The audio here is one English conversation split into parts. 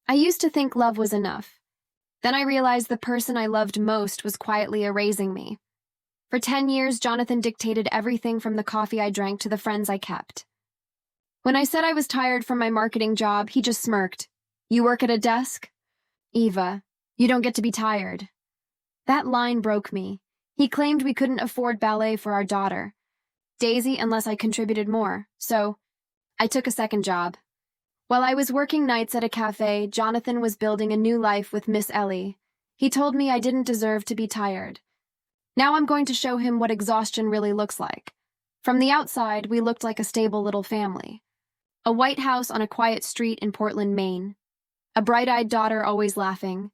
I used to think love was enough. Then I realized the person I loved most was quietly erasing me. For 10 years, Jonathan dictated everything from the coffee I drank to the friends I kept. When I said I was tired from my marketing job, he just smirked. "You work at a desk? Eva, you don't get to be tired." That line broke me. He claimed we couldn't afford ballet for our daughter, Daisy, unless I contributed more, so I took a second job. While I was working nights at a cafe, Jonathan was building a new life with Miss Ellie. He told me I didn't deserve to be tired. Now I'm going to show him what exhaustion really looks like. From the outside, we looked like a stable little family. A white house on a quiet street in Portland, Maine. A bright-eyed daughter always laughing.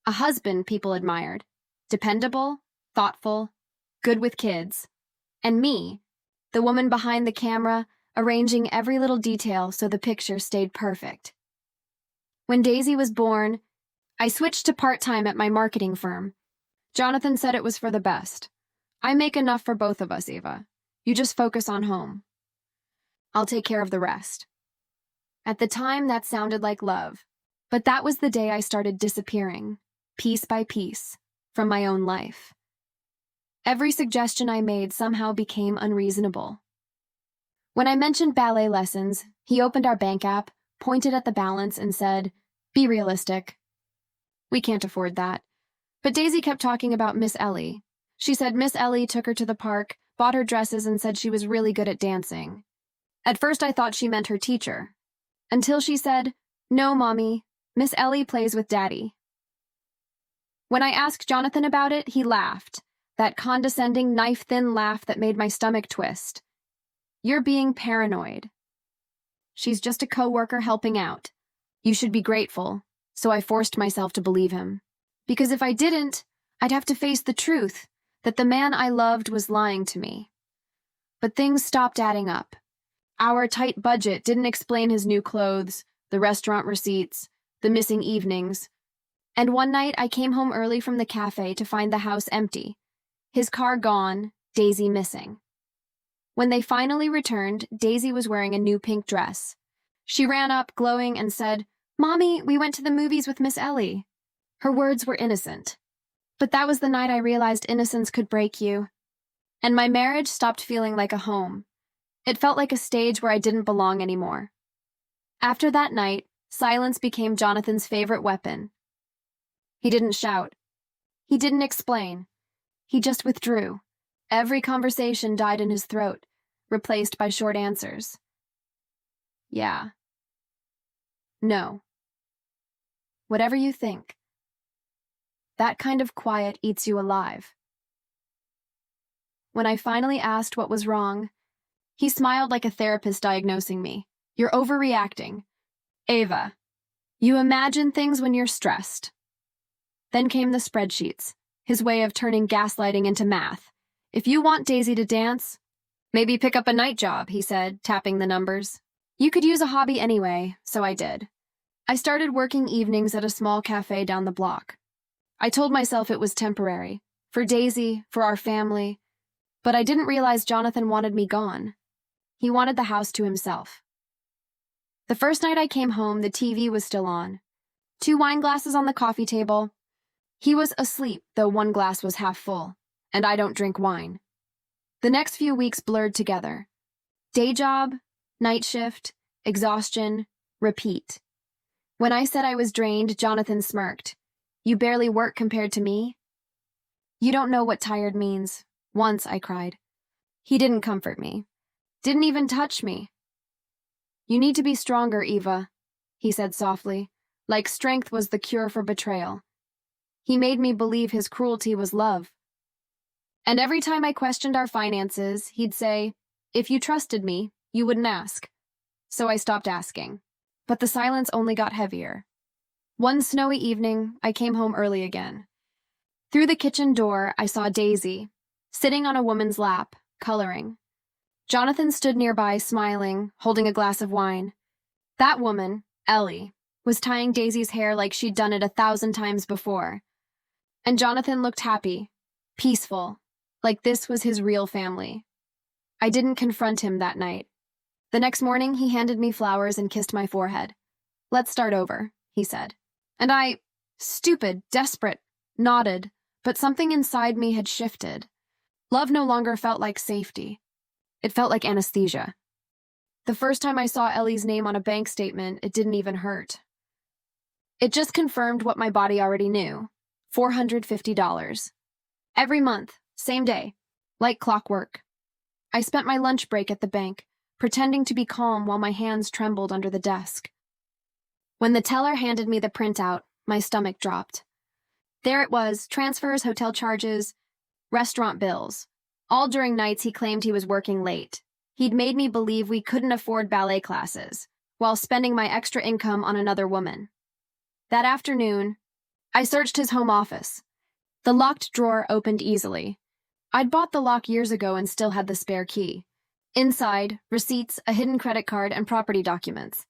A husband people admired. Dependable, thoughtful, good with kids. And me, the woman behind the camera, arranging every little detail so the picture stayed perfect. When Daisy was born, I switched to part-time at my marketing firm. Jonathan said it was for the best. "I make enough for both of us, Eva. You just focus on home. I'll take care of the rest." At the time, that sounded like love. But that was the day I started disappearing, piece by piece, from my own life. Every suggestion I made somehow became unreasonable. When I mentioned ballet lessons, he opened our bank app, pointed at the balance, and said, "Be realistic. We can't afford that." But Daisy kept talking about Miss Ellie. She said Miss Ellie took her to the park, bought her dresses, and said she was really good at dancing. At first I thought she meant her teacher. Until she said, "No, Mommy, Miss Ellie plays with Daddy." When I asked Jonathan about it, he laughed. That condescending, knife-thin laugh that made my stomach twist. "You're being paranoid. She's just a coworker helping out. You should be grateful." So I forced myself to believe him. Because if I didn't, I'd have to face the truth that the man I loved was lying to me. But things stopped adding up. Our tight budget didn't explain his new clothes, the restaurant receipts, the missing evenings. And one night I came home early from the cafe to find the house empty. His car gone, Daisy missing. When they finally returned, Daisy was wearing a new pink dress. She ran up, glowing, and said, "Mommy, we went to the movies with Miss Ellie." Her words were innocent. But that was the night I realized innocence could break you. And my marriage stopped feeling like a home. It felt like a stage where I didn't belong anymore. After that night, silence became Jonathan's favorite weapon. He didn't shout. He didn't explain. He just withdrew. Every conversation died in his throat, replaced by short answers. Yeah. No. Whatever you think. That kind of quiet eats you alive. When I finally asked what was wrong, he smiled like a therapist diagnosing me. "You're overreacting. Ava, you imagine things when you're stressed." Then came the spreadsheets, his way of turning gaslighting into math. "If you want Daisy to dance, maybe pick up a night job," he said, tapping the numbers. "You could use a hobby anyway," so I did. I started working evenings at a small cafe down the block. I told myself it was temporary, for Daisy, for our family, but I didn't realize Jonathan wanted me gone. He wanted the house to himself. The first night I came home, the TV was still on. 2 wine glasses on the coffee table. He was asleep, though one glass was half full, and I don't drink wine. The next few weeks blurred together. Day job, night shift, exhaustion, repeat. When I said I was drained, Jonathan smirked. "You barely work compared to me." "You don't know what tired means." Once I cried. He didn't comfort me. Didn't even touch me. "You need to be stronger, Eva," he said softly, like strength was the cure for betrayal. He made me believe his cruelty was love. And every time I questioned our finances, he'd say, "If you trusted me, you wouldn't ask." So I stopped asking. But the silence only got heavier. One snowy evening, I came home early again. Through the kitchen door, I saw Daisy, sitting on a woman's lap, coloring. Jonathan stood nearby, smiling, holding a glass of wine. That woman, Ellie, was tying Daisy's hair like she'd done it 1,000 times before. And Jonathan looked happy, peaceful, like this was his real family. I didn't confront him that night. The next morning, he handed me flowers and kissed my forehead. "Let's start over," he said. And I, stupid, desperate, nodded, but something inside me had shifted. Love no longer felt like safety. It felt like anesthesia. The first time I saw Ellie's name on a bank statement, it didn't even hurt. It just confirmed what my body already knew. $450. Every month, same day, like clockwork. I spent my lunch break at the bank, pretending to be calm while my hands trembled under the desk. When the teller handed me the printout, my stomach dropped. There it was, transfers, hotel charges, restaurant bills. All during nights he claimed he was working late. He'd made me believe we couldn't afford ballet classes, while spending my extra income on another woman. That afternoon, I searched his home office. The locked drawer opened easily. I'd bought the lock years ago and still had the spare key. Inside, receipts, a hidden credit card, and property documents.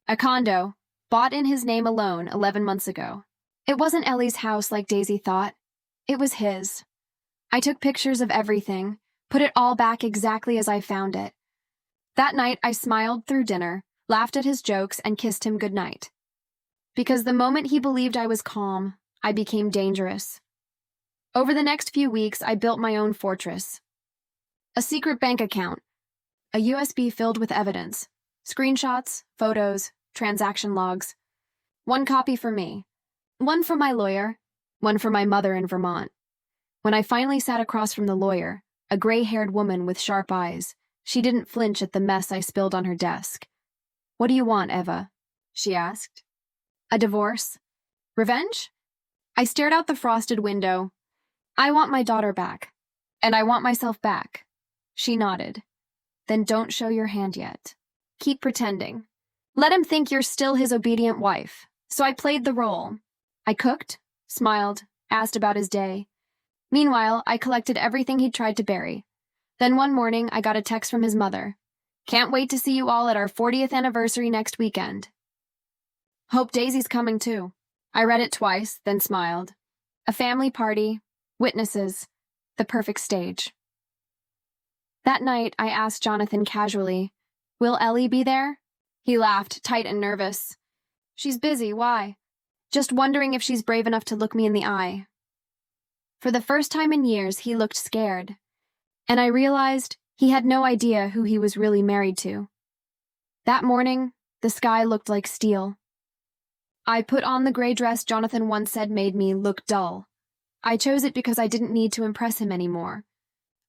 A condo, bought in his name alone 11 months ago. It wasn't Ellie's house like Daisy thought. It was his. I took pictures of everything, put it all back exactly as I found it. That night, I smiled through dinner, laughed at his jokes, and kissed him goodnight. Because the moment he believed I was calm, I became dangerous. Over the next few weeks, I built my own fortress. A secret bank account, a USB filled with evidence, screenshots, photos, transaction logs. One copy for me, one for my lawyer, one for my mother in Vermont. When I finally sat across from the lawyer, a gray-haired woman with sharp eyes, she didn't flinch at the mess I spilled on her desk. "What do you want, Eva?" she asked. "A divorce? Revenge?" I stared out the frosted window. "I want my daughter back. And I want myself back." She nodded. "Then don't show your hand yet. Keep pretending. Let him think you're still his obedient wife." So I played the role. I cooked, smiled, asked about his day. Meanwhile, I collected everything he'd tried to bury. Then one morning, I got a text from his mother. "Can't wait to see you all at our 40th anniversary next weekend. Hope Daisy's coming too." I read it twice, then smiled. A family party, witnesses, the perfect stage. That night, I asked Jonathan casually, "Will Ellie be there?" He laughed, tight and nervous. "She's busy, why?" "Just wondering if she's brave enough to look me in the eye." For the first time in years, he looked scared. And I realized he had no idea who he was really married to. That morning, the sky looked like steel. I put on the gray dress Jonathan once said made me look dull. I chose it because I didn't need to impress him anymore.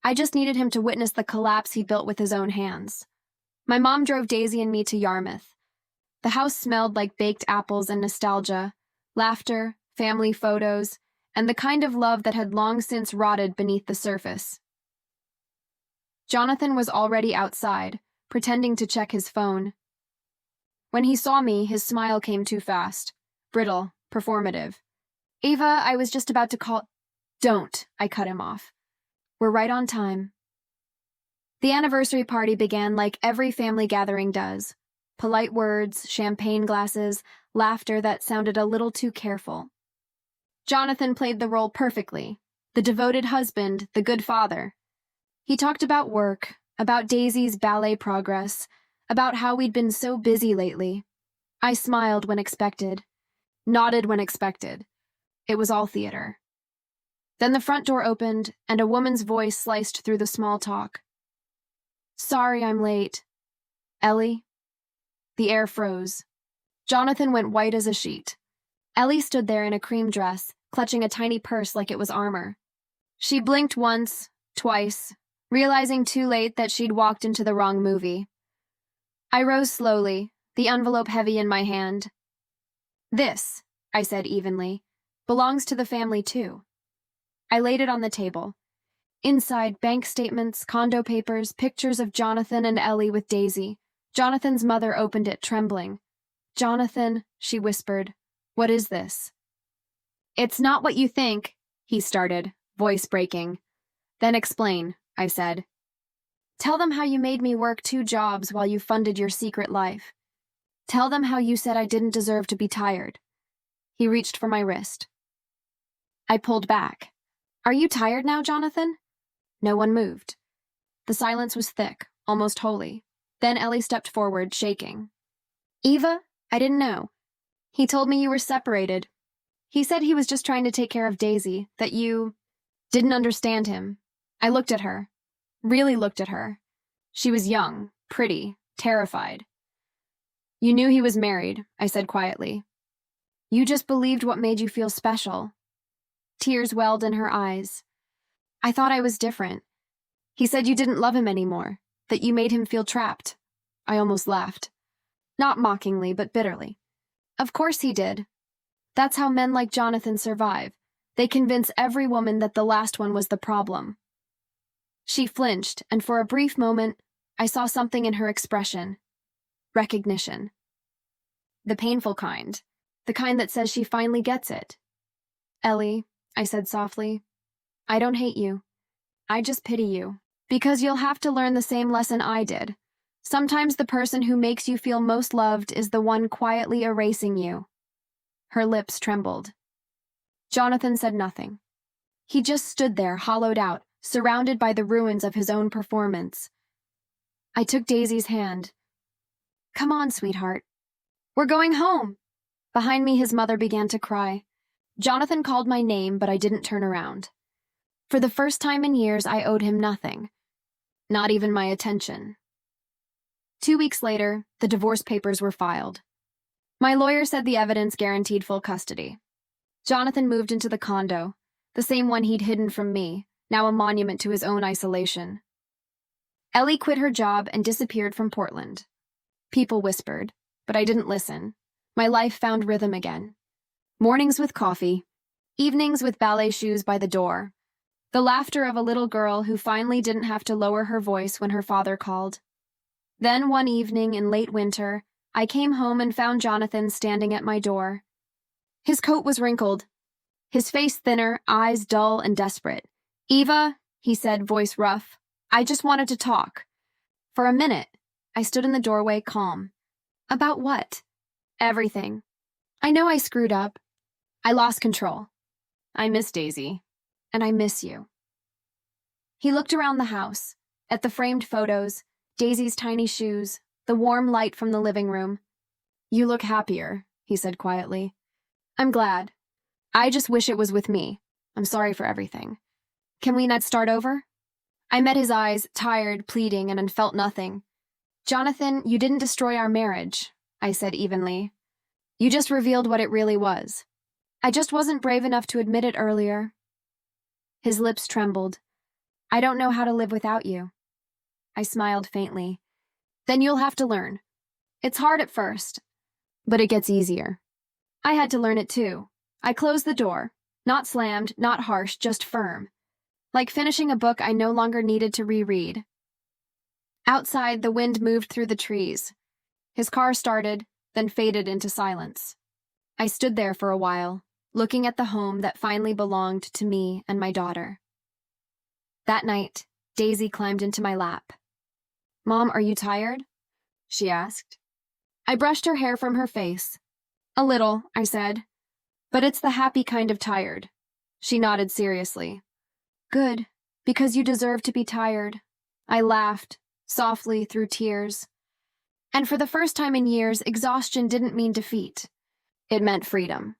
I just needed him to witness the collapse he built with his own hands. My mom drove Daisy and me to Yarmouth. The house smelled like baked apples and nostalgia, laughter, family photos, and the kind of love that had long since rotted beneath the surface. Jonathan was already outside, pretending to check his phone. When he saw me, his smile came too fast, brittle, performative. "Eva, I was just about to call—" "Don't," I cut him off. "We're right on time." The anniversary party began like every family gathering does. Polite words, champagne glasses, laughter that sounded a little too careful. Jonathan played the role perfectly, the devoted husband, the good father. He talked about work, about Daisy's ballet progress, about how we'd been so busy lately. I smiled when expected, nodded when expected. It was all theater. Then the front door opened, and a woman's voice sliced through the small talk. "Sorry I'm late. Ellie?" The air froze. Jonathan went white as a sheet. Ellie stood there in a cream dress, clutching a tiny purse like it was armor. She blinked once, twice, realizing too late that she'd walked into the wrong movie. I rose slowly, the envelope heavy in my hand. "This," I said evenly, "belongs to the family too." I laid it on the table. Inside, bank statements, condo papers, pictures of Jonathan and Ellie with Daisy. Jonathan's mother opened it, trembling. "Jonathan," she whispered, "what is this?" "It's not what you think," he started, voice breaking. "Then explain," I said. "Tell them how you made me work 2 jobs while you funded your secret life. Tell them how you said I didn't deserve to be tired." He reached for my wrist. I pulled back. "Are you tired now, Jonathan?" No one moved. The silence was thick, almost holy. Then Ellie stepped forward, shaking. "Eva, I didn't know. He told me you were separated. He said he was just trying to take care of Daisy, that you didn't understand him. I looked at her. Really looked at her. She was young, pretty, terrified. You knew he was married, I said quietly. You just believed what made you feel special. Tears welled in her eyes. I thought I was different. He said you didn't love him anymore, that you made him feel trapped. I almost laughed. Not mockingly, but bitterly. Of course he did. That's how men like Jonathan survive. They convince every woman that the last one was the problem. She flinched, and for a brief moment, I saw something in her expression. Recognition. The painful kind. The kind that says she finally gets it. Ellie, I said softly, I don't hate you. I just pity you. Because you'll have to learn the same lesson I did. Sometimes the person who makes you feel most loved is the one quietly erasing you. Her lips trembled. Jonathan said nothing. He just stood there, hollowed out, surrounded by the ruins of his own performance. I took Daisy's hand. Come on, sweetheart. We're going home. Behind me, his mother began to cry. Jonathan called my name, but I didn't turn around. For the first time in years, I owed him nothing. Not even my attention. 2 weeks later, the divorce papers were filed. My lawyer said the evidence guaranteed full custody. Jonathan moved into the condo, the same one he'd hidden from me, now a monument to his own isolation. Ellie quit her job and disappeared from Portland. People whispered, but I didn't listen. My life found rhythm again. Mornings with coffee, evenings with ballet shoes by the door, the laughter of a little girl who finally didn't have to lower her voice when her father called. Then one evening in late winter, I came home and found Jonathan standing at my door. His coat was wrinkled, his face thinner, eyes dull and desperate. Eva, he said, voice rough, I just wanted to talk. For a minute, I stood in the doorway calm. About what? Everything. I know I screwed up. I lost control. I miss Daisy. And I miss you. He looked around the house, at the framed photos, Daisy's tiny shoes, the warm light from the living room. You look happier, he said quietly. I'm glad. I just wish it was with me. I'm sorry for everything. Can we not start over? I met his eyes, tired, pleading, and felt nothing. Jonathan, you didn't destroy our marriage, I said evenly. You just revealed what it really was. I just wasn't brave enough to admit it earlier. His lips trembled. I don't know how to live without you. I smiled faintly. Then you'll have to learn. It's hard at first, but it gets easier. I had to learn it too. I closed the door. Not slammed, not harsh, just firm. Like finishing a book I no longer needed to reread. Outside, the wind moved through the trees. His car started, then faded into silence. I stood there for a while, looking at the home that finally belonged to me and my daughter. That night, Daisy climbed into my lap. Mom, are you tired? She asked. I brushed her hair from her face. A little, I said. But it's the happy kind of tired. She nodded seriously. Good, because you deserve to be tired. I laughed, softly through tears. And for the first time in years, exhaustion didn't mean defeat. It meant freedom.